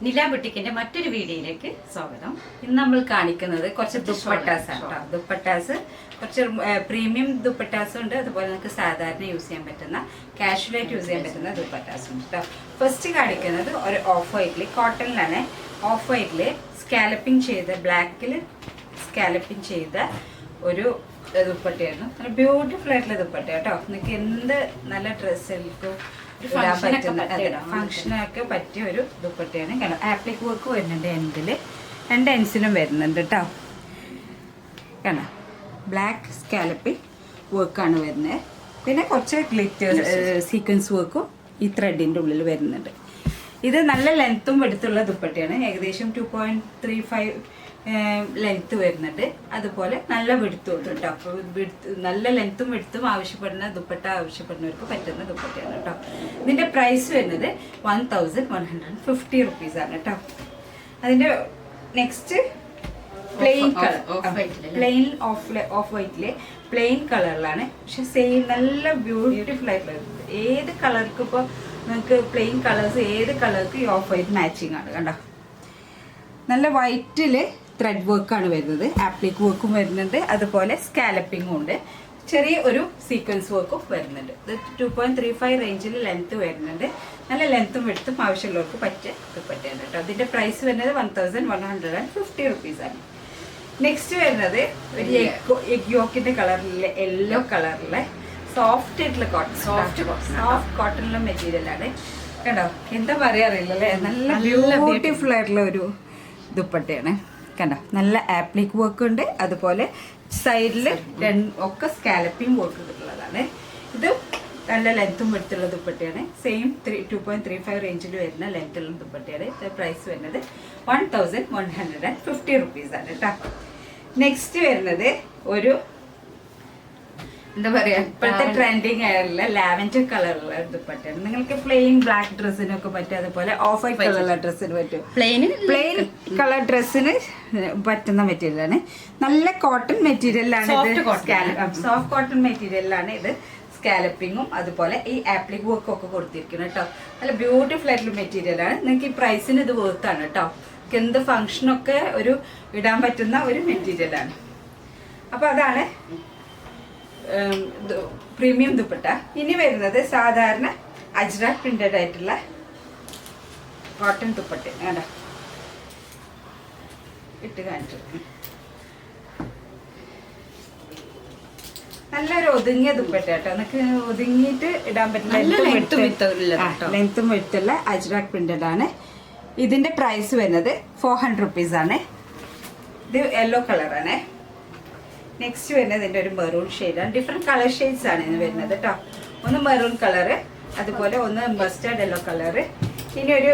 നില ബുട്ടിക്കിന്റെ മറ്റൊരു വീഡിയോയിലേക്ക് സ്വാഗതം. ഇന്ന് നമ്മൾ കാണിക്കുന്നത് കുറച്ച് ദുപ്പട്ടാസ് ആണ് കേട്ടോ. ദുപ്പട്ടാസ് കുറച്ച് പ്രീമിയം ദുപ്പട്ടാസ് ഉണ്ട്, അതുപോലെ നമുക്ക് സാധാരണ യൂസ് ചെയ്യാൻ പറ്റുന്ന കാഷ്വലായിട്ട് യൂസ് ചെയ്യാൻ പറ്റുന്ന ദുപ്പട്ടാസ് ഉണ്ട് കേട്ടോ. ഫസ്റ്റ് കാണിക്കുന്നത് ഒരു ഓഫ് വൈറ്റിൽ കോട്ടണിലാണ്. ഓഫ് വൈറ്റിൽ സ്കാലപ്പിംഗ് ചെയ്ത ബ്ലാക്കിൽ സ്കാലപ്പിംഗ് ചെയ്ത ഒരു ദുപ്പട്ടയായിരുന്നു. നല്ല ബ്യൂട്ടിഫുൾ ആയിട്ടുള്ള ദുപ്പട്ട കേട്ടോ. നിങ്ങൾക്ക് എന്ത് നല്ല ഡ്രസ്സുകൾക്കും ഫംഗ്ഷനൊക്കെ പറ്റിയ ഒരു ദുപ്പട്ടയാണ്. കാരണം ആപ്ലിക് വർക്ക് വരുന്നുണ്ട് എൻഡിൽ, രണ്ട് എൻസിനും വരുന്നുണ്ട് കേട്ടോ. കാരണം ബ്ലാക്ക് സ്കാലപ്പിംഗ് വർക്കാണ് വരുന്നത്. പിന്നെ കുറച്ച് ഗ്ലിറ്റർ സീക്വൻസ് വർക്കും ഈ ത്രെഡിൻ്റെ ഉള്ളിൽ വരുന്നുണ്ട്. ഇത് നല്ല ലെങ്ത്തും വെടുത്തുള്ള ദുപ്പട്ടയാണ്. ഏകദേശം 2.35 ലെങ്ത്ത് വരുന്നുണ്ട്. അതുപോലെ നല്ല വെടുത്തും കേട്ടോ. അപ്പോൾ നല്ല ലെങ്ത്തും വെടുത്തും ആവശ്യപ്പെടുന്ന ദുപ്പട്ട ആവശ്യപ്പെടുന്നവർക്ക് പറ്റുന്ന ദുപ്പട്ടയാണ് കേട്ടോ. ഇതിൻ്റെ പ്രൈസ് വരുന്നത് 1150 റുപ്പീസാണ് കേട്ടോ. അതിൻ്റെ next plain colour, plain off വൈറ്റിലെ പ്ലെയിൻ കളറിലാണ്. പക്ഷെ സെയിം നല്ല ബ്യൂട്ടിഫുൾ ആയിട്ടുള്ളത്. ഏത് കളർക്ക് ഇപ്പോൾ നിങ്ങൾക്ക് പ്ലെയിൻ കളേഴ്സ് ഏത് കളർക്ക് ഈ ഓഫ് വൈറ്റ് മാച്ചിങ് ആണ് കണ്ടോ. നല്ല വൈറ്റിൽ ത്രെഡ് വർക്കാണ് വരുന്നത്, ആപ്ലിക് വർക്കും വരുന്നുണ്ട്, അതുപോലെ സ്കാലപ്പിങ്ങും ഉണ്ട്, ചെറിയ ഒരു സീക്വൻസ് വർക്കും വരുന്നുണ്ട്. ഇത് 2.35 റേഞ്ചിൽ ലെങ്ത്ത് വരുന്നുണ്ട്. നല്ല ലെങ്ത്തും വെടുത്തും ആവശ്യമുള്ളവർക്ക് പറ്റിയ ദുപ്പട്ടയാണ് കേട്ടോ. അതിൻ്റെ പ്രൈസ് വരുന്നത് 1150 റുപ്പീസാണ്. നെക്സ്റ്റ് വരുന്നത് ഒരു എഗ് യോക്കിൻ്റെ കളറിലെ യെല്ലോ കളറിലെ സോഫ്റ്റ് ആയിട്ടുള്ള കോട്ടൺ, സോഫ്റ്റ് കോട്ടണിലെ മെറ്റീരിയലാണ് കണ്ടോ. എന്താ പറയാറില്ല അല്ലേ, നല്ല ബ്യൂട്ടിഫുൾ ആയിട്ടുള്ള ഒരു ദുപ്പട്ടയാണ് കണ്ടോ. നല്ല ആപ്ലിക് വർക്ക് ഉണ്ട്, അതുപോലെ സൈഡിൽ ഒക്കെ സ്കാലപ്പിംഗ് വർക്ക് ഉള്ളതാണ്. ഇത് നല്ല ലെങ്ത്തും വെടുത്തുള്ള ദുപ്പട്ടയാണ്. സെയിം 2.35 റേഞ്ചിൽ വരുന്ന ലെങ്ത്തുള്ള ദുപ്പട്ടയാണ്. ഇത് പ്രൈസ് വരുന്നത് 1150 റുപ്പീസാണ് കേട്ടോ. നെക്സ്റ്റ് വരുന്നത് ഒരു എന്താ പറയാ, ഇപ്പോഴത്തെ ട്രെൻഡിങ് ആയിട്ടുള്ള ലാവൻഡർ കളറുള്ള ദുപ്പട്ടയാണ്. നിങ്ങൾക്ക് പ്ലെയിൻ ബ്ലാക്ക് ഡ്രസ്സിനൊക്കെ പറ്റും, അതുപോലെ ഓഫ് വൈറ്റ് കളറുള്ള ഡ്രസ്സിന് പറ്റും. പ്ലെയിൻ കളർ ഡ്രസ്സിന് പറ്റുന്ന മെറ്റീരിയലാണ്. നല്ല കോട്ടൺ മെറ്റീരിയലാണ് ഇത്. സോഫ്റ്റ് കോട്ടൺ മെറ്റീരിയലാണ് ഇത്. സ്കാലപ്പിങ്ങും അതുപോലെ ഈ ആപ്ലിക് വർക്കും ഒക്കെ കൊടുത്തിരിക്കുന്നത് കേട്ടോ. നല്ല ബ്യൂട്ടിഫുൾ ആയിട്ടുള്ള മെറ്റീരിയലാണ്. നിങ്ങൾക്ക് ഈ പ്രൈസിന് ഇത് വേർത്താണ് കേട്ടോ. എന്ത് ഫംഗ്ഷനൊക്കെ ഒരു ഇടാൻ പറ്റുന്ന ഒരു മെറ്റീരിയലാണ്. അപ്പൊ അതാണ് പ്രീമിയം ദുപ്പട്ട. ഇനി വരുന്നത് സാധാരണ അജ്രക് പ്രിന്റഡ് ആയിട്ടുള്ള കോട്ടൺ ദുപ്പട്ട കേട്ടോ. ഇട്ട് കാണിച്ചു. നല്ലൊരു ഒതുങ്ങിയ ദുപ്പട്ട കേട്ടോ. നമുക്ക് ഒതുങ്ങിയിട്ട് ഇടാൻ പറ്റില്ല, ലെങ്ത്തും വെട്ടുള്ള അജ്രക് പ്രിന്റഡ് ആണ്. ഇതിന്റെ പ്രൈസ് വരുന്നത് 400 റുപ്പീസാണ്. ഇത് യെല്ലോ കളറാണ്. നെക്സ്റ്റ് വരുന്നത് ഇതിൻ്റെ ഒരു മെറൂൺ ഷെയ്ഡാണ്. ഡിഫറെൻറ്റ് കളർ ഷെയ്ഡ്സ് ആണ് ഇത് വരുന്നത് കേട്ടോ. ഒന്ന് മെറൂൺ കളറ്, അതുപോലെ ഒന്ന് മസ്റ്റേർഡ് യെല്ലോ കളറ്, ഇനി ഒരു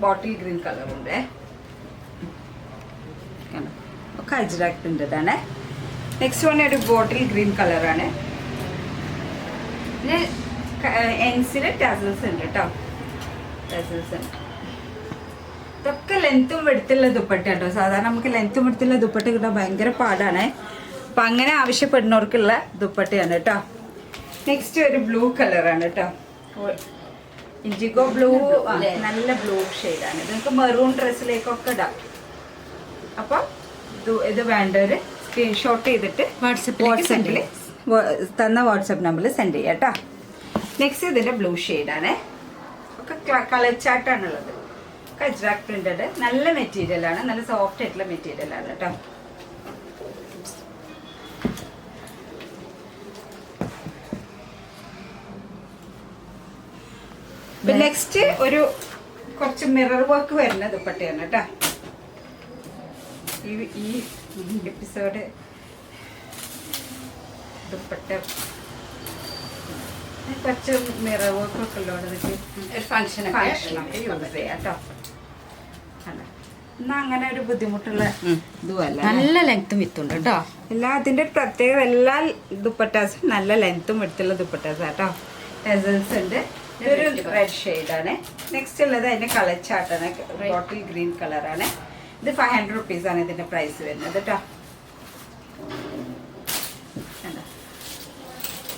ബോട്ടിൽ ഗ്രീൻ കളറുണ്ട്. ഒക്കെ അജ്രക് പ്രിന്റഡ്. നെക്സ്റ്റ് വൺ ഒരു ബോട്ടിൽ ഗ്രീൻ കളറാണ്. പിന്നെ എൻസിൽ ടാസൽസ് ഉണ്ട് കേട്ടോ. ടാസൽസ് ഉണ്ട്. ഇതൊക്കെ ലെങ്ത്തും വെടുത്തുള്ള ദുപ്പട്ട കേട്ടോ. സാധാരണ നമുക്ക് ലെങ്ത്തും വെടുത്തുള്ള ദുപ്പട്ട കിട്ടാൻ ഭയങ്കര പാടാണ്. അപ്പം അങ്ങനെ ആവശ്യപ്പെടുന്നവർക്കുള്ള ദുപ്പട്ടയാണ് കേട്ടോ. നെക്സ്റ്റ് ഒരു ബ്ലൂ കളറാണ് കേട്ടോ. ഇൻഡിഗോ ബ്ലൂ, നല്ല ബ്ലൂ ഷെയ്ഡാണ്. ഇത് നിങ്ങൾക്ക് മെറൂൺ ഡ്രസ്സിലേക്കൊക്കെ ഇടാം. അപ്പം ഇത് വേണ്ടവർ സ്ക്രീൻഷോട്ട് ചെയ്തിട്ട് വാട്സപ്പിൽ തന്ന വാട്സപ്പ് നമ്പറിൽ സെൻഡ് ചെയ്യാം കേട്ടോ. നെക്സ്റ്റ് ഇതിൻ്റെ ബ്ലൂ ഷെയ്ഡാണ്. ഒക്കെ കളച്ചാട്ടാണുള്ളത്. അജ്രക് പ്രിന്റഡ്, നല്ല മെറ്റീരിയലാണ്, നല്ല സോഫ്റ്റ് ആയിട്ടുള്ള മെറ്റീരിയലാണ് കേട്ടോ. നെക്സ്റ്റ് ഒരു കുറച്ച് മിറർ വർക്ക് വരുന്ന ദുപ്പട്ടയാണ് കേട്ടോ. ഈ എപ്പിസോഡ് ദുപ്പട്ട കുറച്ച് മിറർ വർക്ക് ഒക്കെ ഉള്ളതുകൊണ്ട് ഫംഗ്ഷനൊക്കെ യൂസ് ചെയ്യാം കേട്ടോ. എന്നാ അങ്ങനെ ഒരു ബുദ്ധിമുട്ടുള്ള ഇതുമല്ല, നല്ല ലെങ്ത്തും വിത്തുണ്ട് കേട്ടോ. അതിന്റെ പ്രത്യേകത എല്ലാ ദുപ്പട്ടാസും നല്ല ലെങ്ത്തും എടുത്തുള്ള ദുപ്പട്ടാസ് കേട്ടോ. ടെസൽസ് ഉണ്ട്. ഇതൊരു റെഡ് ഷെയ്ഡാണ്. നെക്സ്റ്റ് ഉള്ളത് അതിന്റെ കളർ ചാർട്ടാണ്. ബോട്ടിൽ ഗ്രീൻ കളറാണ്. ഇത് 500 റുപ്പീസാണ് ഇതിന്റെ പ്രൈസ് വരുന്നത് കേട്ടോ.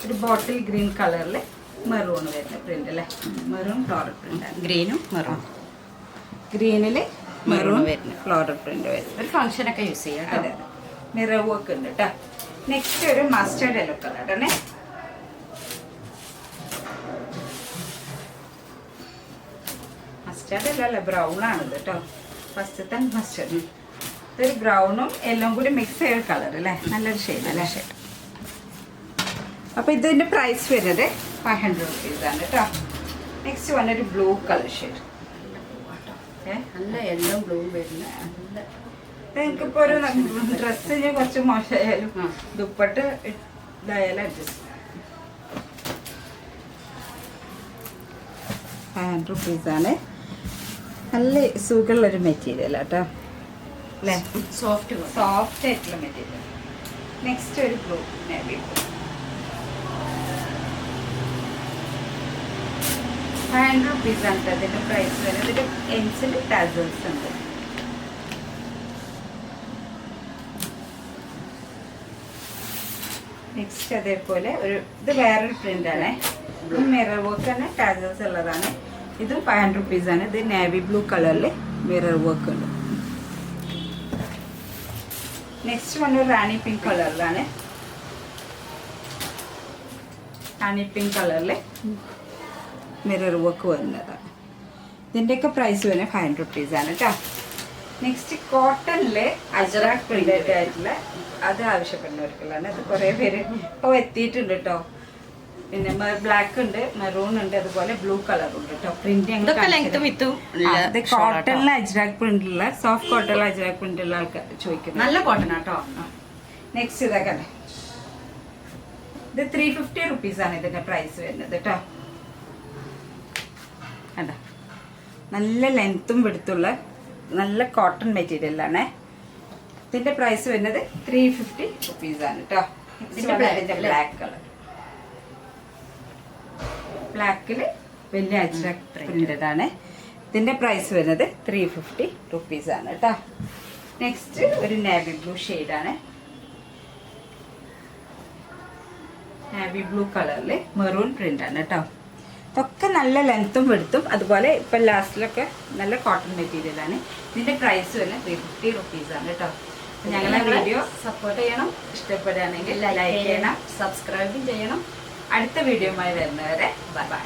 ഒരു ബോട്ടിൽ ഗ്രീൻ കളറിൽ മെറൂൺ വരുന്ന പ്രിന്റ് അല്ലേ. മെറൂൺ ഫ്ലോറൽ പ്രിന്റ് ആണ്. ഗ്രീനും മെറൂൺ. ഗ്രീനിൽ മെറൂൺ ഫ്ലോറൽ പ്രിന്റ് വരും. ഒരു ഫംഗ്ഷനൊക്കെ യൂസ് ചെയ്യാം. അതെ അതെ. മിറർ വർക്ക് ഉണ്ട് കേട്ടോ. നെക്സ്റ്റ് ഒരു മസ്റ്റേർഡ് യെല്ലോ കളർ ആണ്. മസ്റ്റേർഡ് യെല്ലോ അല്ല, ബ്രൗൺ ആണിത് കേട്ടോ. ഫസ്റ്റത്തെ മസ്റ്റേർഡ്. ഇതൊരു ബ്രൗണും എല്ലാം കൂടി മിക്സ് ചെയ്ത കളർ അല്ലേ, നല്ലൊരു ഷെയ്ഡ് അല്ലേ. ഷെയ്ഡ്. അപ്പോൾ ഇതിന്റെ പ്രൈസ് വരുന്നത് 500 rupees ആണ് കേട്ടോ. നെക്സ്റ്റ് വന്നൊരു ബ്ലൂ കളർ ഷെയ്ഡ്. നല്ല യെല്ലോ ബ്ലൂ വരുന്ന നല്ല. നിങ്ങൾക്കിപ്പോൾ ഒരു ഡ്രസ്സിന് കുറച്ച് മോശമായാലും ദുപ്പട്ട് ഇതായാലും അഡ്ജസ്റ്റ്. 500 rupees ആണ്. നല്ല സുഖമുള്ളൊരു മെറ്റീരിയൽ കേട്ടോ അല്ലേ, സോഫ്റ്റ് ആയിട്ടുള്ള മെറ്റീരിയൽ. നെക്സ്റ്റ് ഒരു ബ്ലൂ, നേവി ബ്ലൂ. 500 rupees ആണ് കേട്ടോ ഇതിൻ്റെ പ്രൈസ് വരുന്നത്. ഇതിൻ്റെ എൻസിൽ ടാസൽസ് ഉണ്ട്. നെക്സ്റ്റ് അതേപോലെ ഇത് വേറൊരു പ്രിന്റ് ആണ്. മിറർ വർക്ക് ആണ്, ടാസൽസ് ഉള്ളതാണ്. ഇതും 500 rupees ആണ്. ഇത് നേവി ബ്ലൂ കളറിൽ മിറർ വർക്ക് ഉണ്ട്. നെക്സ്റ്റ് വൺ റാണി പിങ്ക് കളറിലാണ്. റാണി പിങ്ക് കളറിൽ മിറർ വർക്ക് വരുന്നതാണ്. ഇതിൻ്റെയൊക്കെ പ്രൈസ് വരുന്നത് 500 rupees ആണ് കേട്ടോ. നെക്സ്റ്റ് കോട്ടണില് അജറാക്ക് പ്രിന്റഡ് ആയിട്ടുള്ള അത് ആവശ്യപ്പെടുന്നവർക്കുള്ളതാണ്. അത് കുറേ പേര് ഇപ്പോൾ എത്തിയിട്ടുണ്ട് കേട്ടോ. പിന്നെ ബ്ലാക്ക് ഉണ്ട്, മെറൂൺ ഉണ്ട്, അതുപോലെ ബ്ലൂ കളർ ഉണ്ട് കേട്ടോ. പ്രിന്റ് കോട്ടണിൽ അജ്രാക്ക് പ്രിന്റുള്ള, സോഫ്റ്റ് കോട്ടണിൽ അജ്രാക്ക് പ്രിന്റുള്ള ആൾക്കാർ ചോദിക്കുന്നത്. നല്ല കോട്ടൺ കേട്ടോ. നെക്സ്റ്റ് ഇതൊക്കെ ഇത് 350 rupees ആണ് ഇതിന്റെ പ്രൈസ് വരുന്നത് കേട്ടോ. കണ്ടോ, നല്ല ലെങ്ത്തും വെടുത്തുള്ള നല്ല കോട്ടൺ മെറ്റീരിയലാണ്. ഇതിന്റെ പ്രൈസ് വരുന്നത് 350 rupees ആണ് കേട്ടോ. ബ്ലാക്ക് കളർ, ബ്ലാക്കിൽ വലിയ അജ്രക് പ്രിന്റഡ് ആണ്. ഇതിന്റെ പ്രൈസ് വരുന്നത് 350 rupees ആണ് കേട്ടോ. നെക്സ്റ്റ് ഒരു നേവി ബ്ലൂ ഷെയ്ഡാണ്. നേവി ബ്ലൂ കളറിൽ മെറൂൺ പ്രിന്റ് ആണ് കേട്ടോ. ഇതൊക്കെ നല്ല ലെങ്ത്തും വെടുത്തും, അതുപോലെ ഇപ്പം ലാസ്റ്റിലൊക്കെ നല്ല കോട്ടൺ മെറ്റീരിയൽ ആണ്. ഇതിന്റെ പ്രൈസ് വരുന്നത് 350 rupees ആണ് കേട്ടോ. ഞങ്ങളെ വീഡിയോ സപ്പോർട്ട് ചെയ്യണം. ഇഷ്ടപ്പെടുകയാണെങ്കിൽ ലൈക്ക് ചെയ്യണം, സബ്സ്ക്രൈബും ചെയ്യണം. അടുത്ത വീഡിയോയുമായി വരുന്നവരെ ബൈ ബൈ.